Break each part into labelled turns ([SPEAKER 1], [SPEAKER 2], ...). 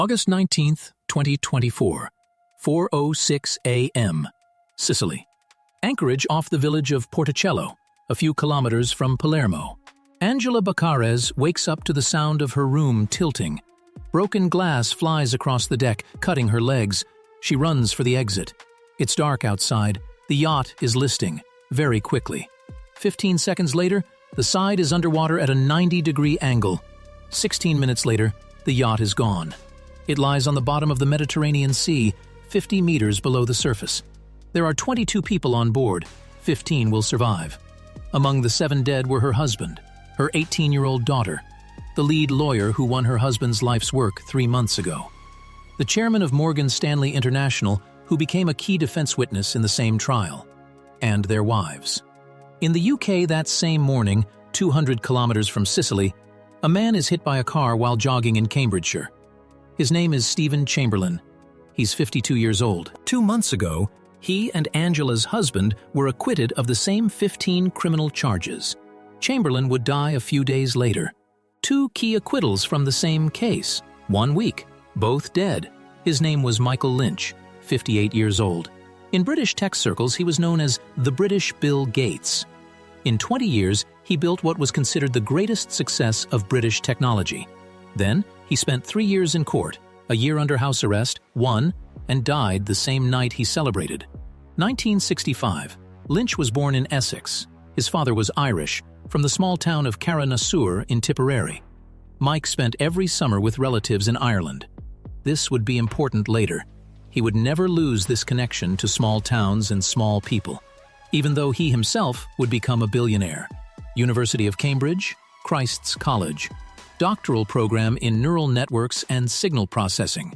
[SPEAKER 1] August 19th, 2024, 4:06 a.m., Sicily. Anchorage off the village of Porticello, a few kilometers from Palermo. Angela Baccares wakes up to the sound of her room tilting. Broken glass flies across the deck, cutting her legs. She runs for the exit. It's dark outside. The yacht is listing, very quickly. 15 seconds later, the side is underwater at a 90-degree angle. 16 minutes later, the yacht is gone. It lies on the bottom of the Mediterranean Sea, 50 meters below the surface. There are 22 people on board. 15 will survive. Among the 7 dead were her husband, her 18-year-old daughter, the lead lawyer who won her husband's life's work 3 months ago, the chairman of Morgan Stanley International, who became a key defense witness in the same trial, and their wives. In the UK that same morning, 200 kilometers from Sicily, a man is hit by a car while jogging in Cambridgeshire. His name is Stephen Chamberlain. He's 52 years old. 2 months ago, he and Angela's husband were acquitted of the same 15 criminal charges. Chamberlain would die a few days later. 2 key acquittals from the same case. 1 week, both dead. His name was Michael Lynch, 58 years old. In British tech circles, he was known as the British Bill Gates. In 20 years, he built what was considered the greatest success of British technology. Then, he spent 3 years in court, a year under house arrest, won, and died the same night he celebrated. 1965. Lynch was born in Essex. His father was Irish, from the small town of Carrignassur in Tipperary. Mike spent every summer with relatives in Ireland. This would be important later. He would never lose this connection to small towns and small people, even though he himself would become a billionaire. University of Cambridge, Christ's College, doctoral program in neural networks and signal processing.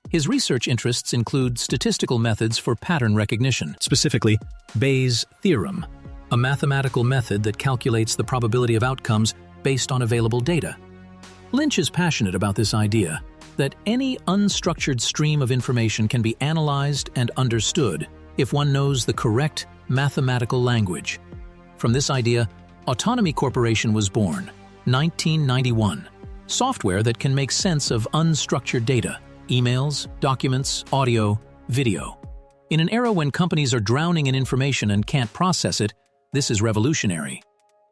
[SPEAKER 1] His research interests include statistical methods for pattern recognition, specifically Bayes' theorem, a mathematical method that calculates the probability of outcomes based on available data. Lynch is passionate about this idea that any unstructured stream of information can be analyzed and understood if one knows the correct mathematical language. From this idea, Autonomy Corporation was born, 1991. Software that can make sense of unstructured data, emails, documents, audio, video. In an era when companies are drowning in information and can't process it, this is revolutionary.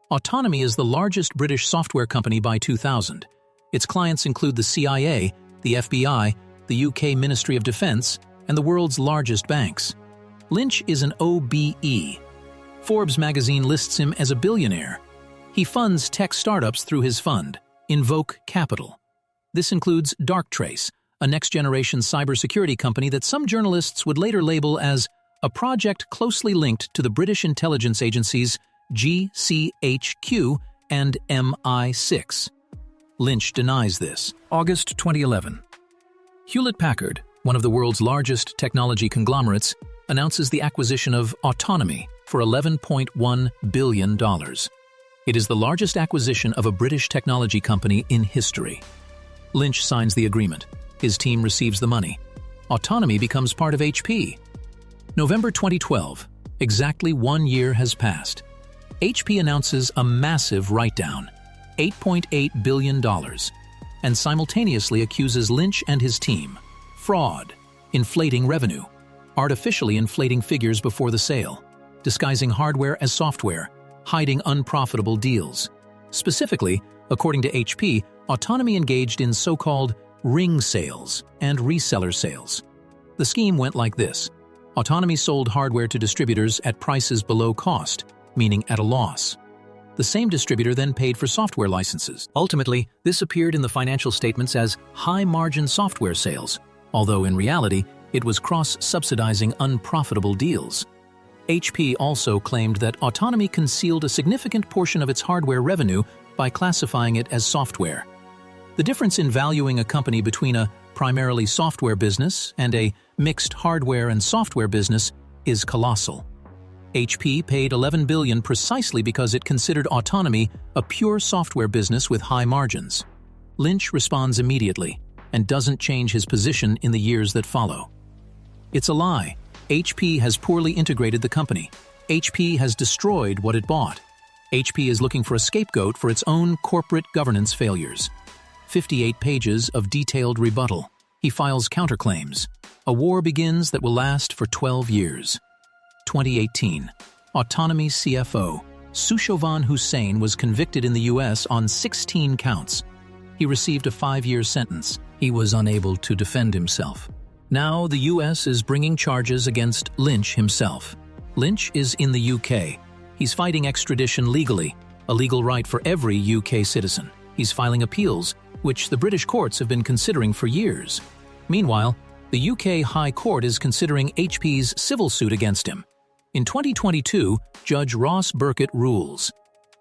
[SPEAKER 1] Autonomy is the largest British software company by 2000. Its clients include the CIA, the FBI, the UK Ministry of Defence, and the world's largest banks. Lynch is an OBE. Forbes magazine lists him as a billionaire. He funds tech startups through his fund, Invoke Capital. This includes Darktrace, a next-generation cybersecurity company that some journalists would later label as a project closely linked to the British intelligence agencies GCHQ and MI6. Lynch denies this. August 2011. Hewlett-Packard, one of the world's largest technology conglomerates, announces the acquisition of Autonomy for $11.1 billion. It is the largest acquisition of a British technology company in history. Lynch signs the agreement. His team receives the money. Autonomy becomes part of HP. November 2012. Exactly 1 year has passed. HP announces a massive write-down, $8.8 billion, and simultaneously accuses Lynch and his team, fraud, inflating revenue, artificially inflating figures before the sale, disguising hardware as software, hiding unprofitable deals. Specifically, according to HP, Autonomy engaged in so-called ring sales and reseller sales. The scheme went like this. Autonomy sold hardware to distributors at prices below cost, meaning at a loss. The same distributor then paid for software licenses. Ultimately, this appeared in the financial statements as high-margin software sales, although in reality, it was cross-subsidizing unprofitable deals. HP also claimed that Autonomy concealed a significant portion of its hardware revenue by classifying it as software. The difference in valuing a company between a primarily software business and a mixed hardware and software business is colossal. HP paid $11 billion precisely because it considered Autonomy a pure software business with high margins. Lynch responds immediately and doesn't change his position in the years that follow. It's a lie. HP has poorly integrated the company. HP has destroyed what it bought. HP is looking for a scapegoat for its own corporate governance failures. 58 pages of detailed rebuttal. He files counterclaims. A war begins that will last for 12 years. 2018. Autonomy CFO Sushovan Hussain was convicted in the U.S. on 16 counts. He received a 5-year sentence. He was unable to defend himself. Now the U.S. is bringing charges against Lynch himself. Lynch is in the UK. He's fighting extradition legally, a legal right for every UK citizen. He's filing appeals, which the British courts have been considering for years. Meanwhile, the UK High Court is considering HP's civil suit against him. In 2022, Judge Ross Burkett rules.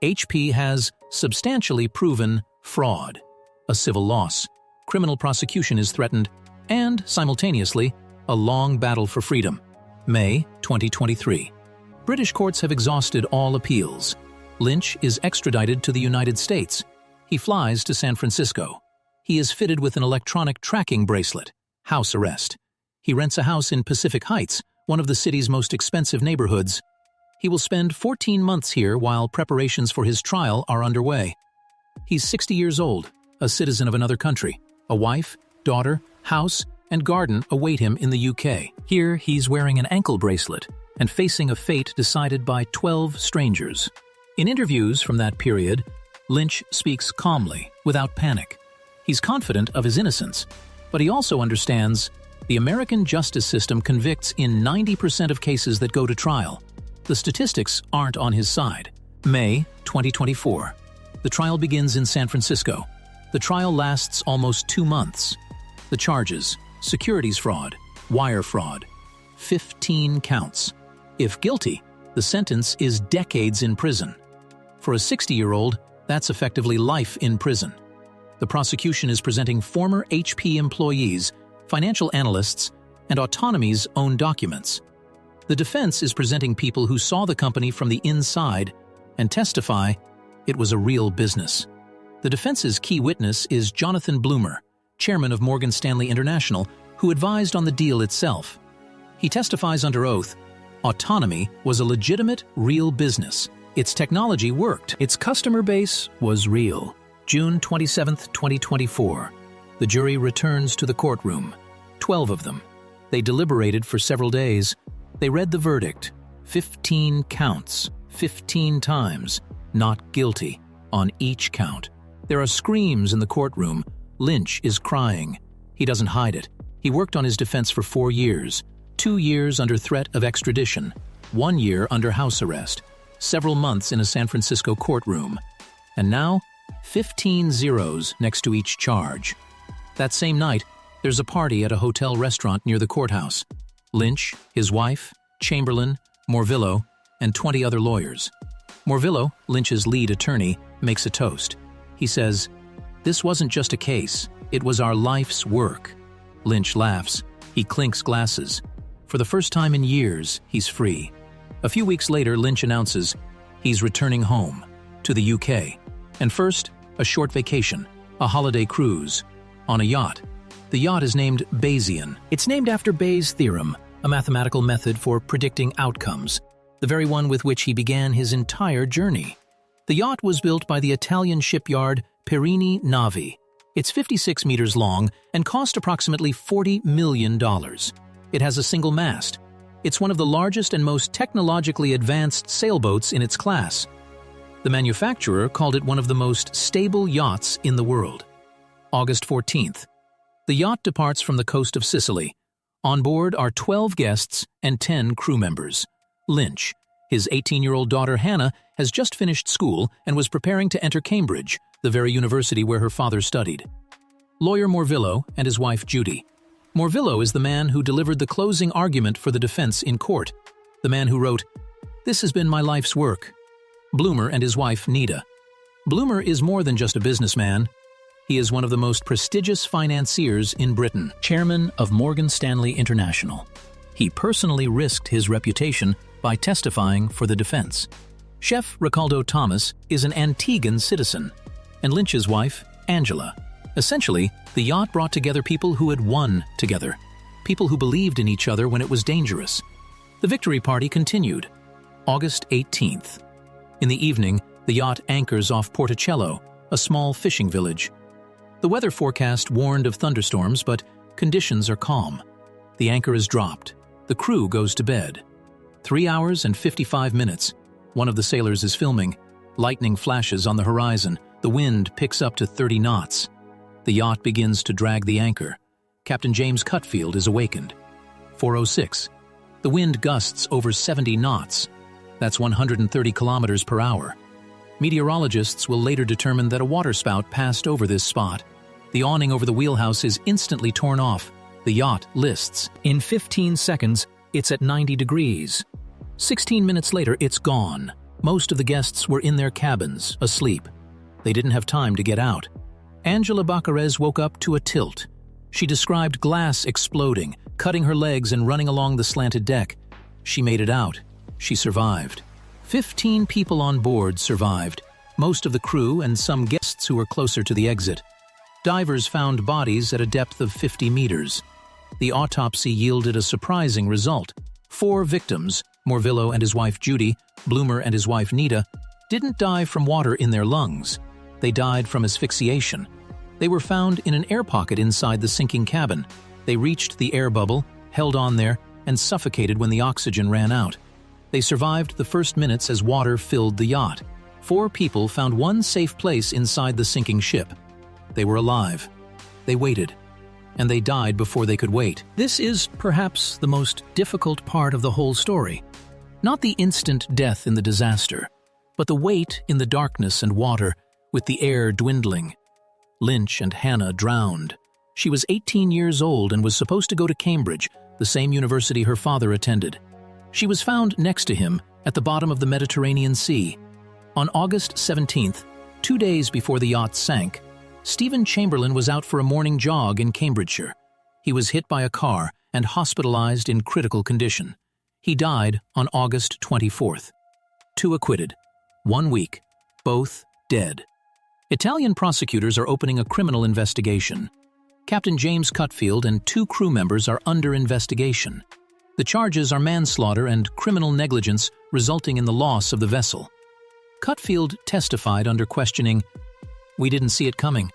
[SPEAKER 1] HP has substantially proven fraud, a civil loss, criminal prosecution is threatened, and, simultaneously, a long battle for freedom. May 2023. British courts have exhausted all appeals. Lynch is extradited to the United States. He flies to San Francisco. He is fitted with an electronic tracking bracelet, house arrest. He rents a house in Pacific Heights, one of the city's most expensive neighborhoods. He will spend 14 months here while preparations for his trial are underway. He's 60 years old, a citizen of another country. A wife, daughter, house, and garden await him in the UK. Here, he's wearing an ankle bracelet and facing a fate decided by 12 strangers. In interviews from that period, Lynch speaks calmly, without panic. He's confident of his innocence, but he also understands the American justice system convicts in 90% of cases that go to trial. The statistics aren't on his side. May 2024. The trial begins in San Francisco. The trial lasts almost 2 months. The charges: securities fraud, wire fraud, 15 counts. If guilty, the sentence is decades in prison. For a 60-year-old, that's effectively life in prison. The prosecution is presenting former HP employees, financial analysts, and Autonomy's own documents. The defense is presenting people who saw the company from the inside and testify it was a real business. The defense's key witness is Jonathan Bloomer, chairman of Morgan Stanley International, who advised on the deal itself. He testifies under oath, Autonomy was a legitimate, real business. Its technology worked. Its customer base was real. June 27, 2024. The jury returns to the courtroom. 12 of them. They deliberated for several days. They read the verdict. 15 counts, 15 times, not guilty, on each count. There are screams in the courtroom. Lynch is crying. He doesn't hide it. He worked on his defense for 4 years. 2 years under threat of extradition. 1 year under house arrest. Several months in a San Francisco courtroom. And now, 15 zeros next to each charge. That same night, there's a party at a hotel restaurant near the courthouse. Lynch, his wife, Chamberlain, Morvillo, and 20 other lawyers. Morvillo, Lynch's lead attorney, makes a toast. He says, "This wasn't just a case, it was our life's work." Lynch laughs. He clinks glasses. For the first time in years, he's free. A few weeks later, Lynch announces he's returning home, to the UK. And first, a short vacation, a holiday cruise, on a yacht. The yacht is named Bayesian. It's named after Bayes' theorem, a mathematical method for predicting outcomes, the very one with which he began his entire journey. The yacht was built by the Italian shipyard Perini Navi. It's 56 meters long and cost approximately $40 million. It has a single mast. It's one of the largest and most technologically advanced sailboats in its class. The manufacturer called it one of the most stable yachts in the world. August 14th. The yacht departs from the coast of Sicily. On board are 12 guests and 10 crew members. Lynch, his 18-year-old daughter Hannah, has just finished school and was preparing to enter Cambridge, the very university where her father studied. Lawyer Morvillo and his wife Judy. Morvillo is the man who delivered the closing argument for the defense in court, the man who wrote, "This has been my life's work." Bloomer and his wife Nita. Bloomer is more than just a businessman. He is one of the most prestigious financiers in Britain, chairman of Morgan Stanley International. He personally risked his reputation by testifying for the defense. Chef Ricaldo Thomas is an Antiguan citizen, and Lynch's wife, Angela. Essentially, the yacht brought together people who had won together, people who believed in each other when it was dangerous. The victory party continued. August 18th. In the evening, the yacht anchors off Porticello, a small fishing village. The weather forecast warned of thunderstorms, but Conditions are calm. The anchor is dropped. The crew goes to bed. 3 hours and 55 minutes. One of the sailors is filming. Lightning flashes on the horizon. The wind picks up to 30 knots. The yacht begins to drag the anchor. Captain James Cutfield is awakened. 4:06. The wind gusts over 70 knots. That's 130 kilometers per hour. Meteorologists will later determine that a waterspout passed over this spot. The awning over the wheelhouse is instantly torn off. The yacht lists. In 15 seconds, it's at 90 degrees. 16 minutes later, it's gone. Most of the guests were in their cabins, asleep. They didn't have time to get out. Angela Baccares woke up to a tilt. She described glass exploding, cutting her legs and running along the slanted deck. She made it out. She survived. 15 people on board survived, most of the crew and some guests who were closer to the exit. Divers found bodies at a depth of 50 meters. The autopsy yielded a surprising result. 4 victims, Morvillo and his wife Judy, Bloomer and his wife Nita, didn't die from water in their lungs. They died from asphyxiation. They were found in an air pocket inside the sinking cabin. They reached the air bubble, held on there, and suffocated when the oxygen ran out. They survived the first minutes as water filled the yacht. 4 people found one safe place inside the sinking ship. They were alive. They waited. And they died before they could wait. This is perhaps the most difficult part of the whole story. Not the instant death in the disaster, but the wait in the darkness and water, with the air dwindling. Lynch and Hannah drowned. She was 18 years old and was supposed to go to Cambridge, the same university her father attended. She was found next to him at the bottom of the Mediterranean Sea. On August 17th, 2 days before the yacht sank, Stephen Chamberlain was out for a morning jog in Cambridgeshire. He was hit by a car and hospitalized in critical condition. He died on August 24th. 2 acquitted. 1 week. Both dead. Italian prosecutors are opening a criminal investigation. Captain James Cutfield and 2 crew members are under investigation. The charges are manslaughter and criminal negligence resulting in the loss of the vessel. Cutfield testified under questioning, "We didn't see it coming."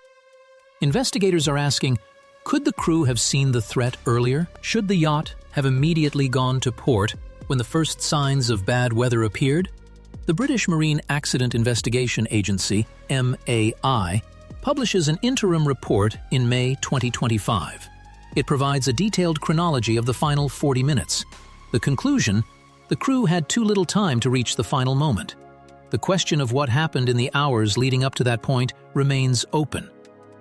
[SPEAKER 1] Investigators are asking, could the crew have seen the threat earlier? Should the yacht have immediately gone to port when the first signs of bad weather appeared? The British Marine Accident Investigation Agency, MAI, publishes an interim report in May 2025. It provides a detailed chronology of the final 40 minutes. The conclusion: the crew had too little time to reach the final moment. The question of what happened in the hours leading up to that point remains open.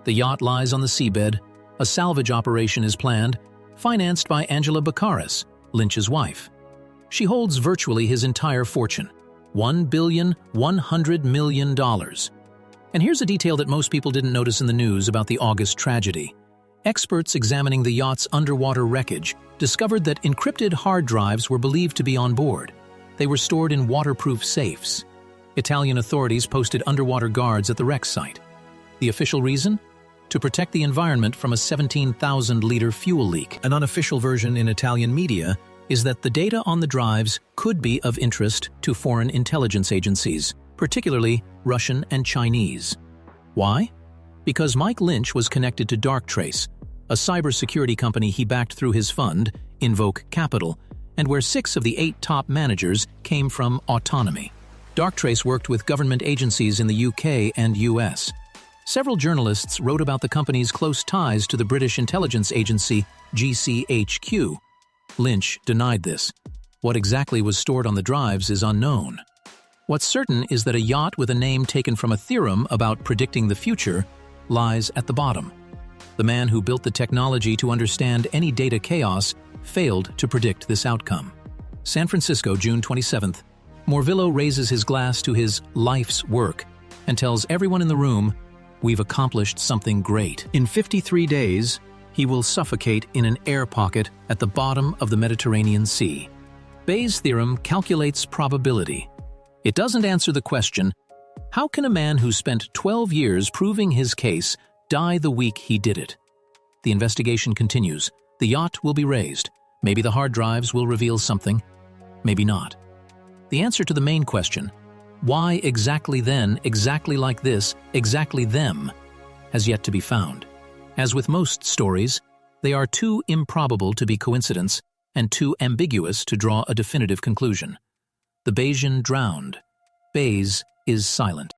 [SPEAKER 1] The yacht lies on the seabed. A salvage operation is planned, financed by Angela Baccares, Lynch's wife. She holds virtually his entire fortune, $1.1 billion. And here's a detail that most people didn't notice in the news about the August tragedy. Experts examining the yacht's underwater wreckage discovered that encrypted hard drives were believed to be on board. They were stored in waterproof safes. Italian authorities posted underwater guards at the wreck site. The official reason? To protect the environment from a 17,000-liter fuel leak. An unofficial version in Italian media is that the data on the drives could be of interest to foreign intelligence agencies, particularly Russian and Chinese. Why? Because Mike Lynch was connected to Darktrace, a cybersecurity company he backed through his fund, Invoke Capital, and where 6 of the 8 top managers came from Autonomy. Darktrace worked with government agencies in the UK and US. Several journalists wrote about the company's close ties to the British intelligence agency GCHQ. Lynch denied this. What exactly was stored on the drives is unknown. What's certain is that a yacht with a name taken from a theorem about predicting the future lies at the bottom. The man who built the technology to understand any data chaos failed to predict this outcome. San Francisco, June 27th. Morvillo raises his glass to his life's work and tells everyone in the room, "We've accomplished something great." In 53 days, he will suffocate in an air pocket at the bottom of the Mediterranean Sea. Bayes' theorem calculates probability. It doesn't answer the question, how can a man who spent 12 years proving his case die the week he did it? The investigation continues. The yacht will be raised. Maybe the hard drives will reveal something. Maybe not. The answer to the main question, why exactly then, exactly like this, exactly them, has yet to be found. As with most stories, They are too improbable to be coincidence and too ambiguous to draw a definitive conclusion. The Bayesian drowned. Bayes is silent.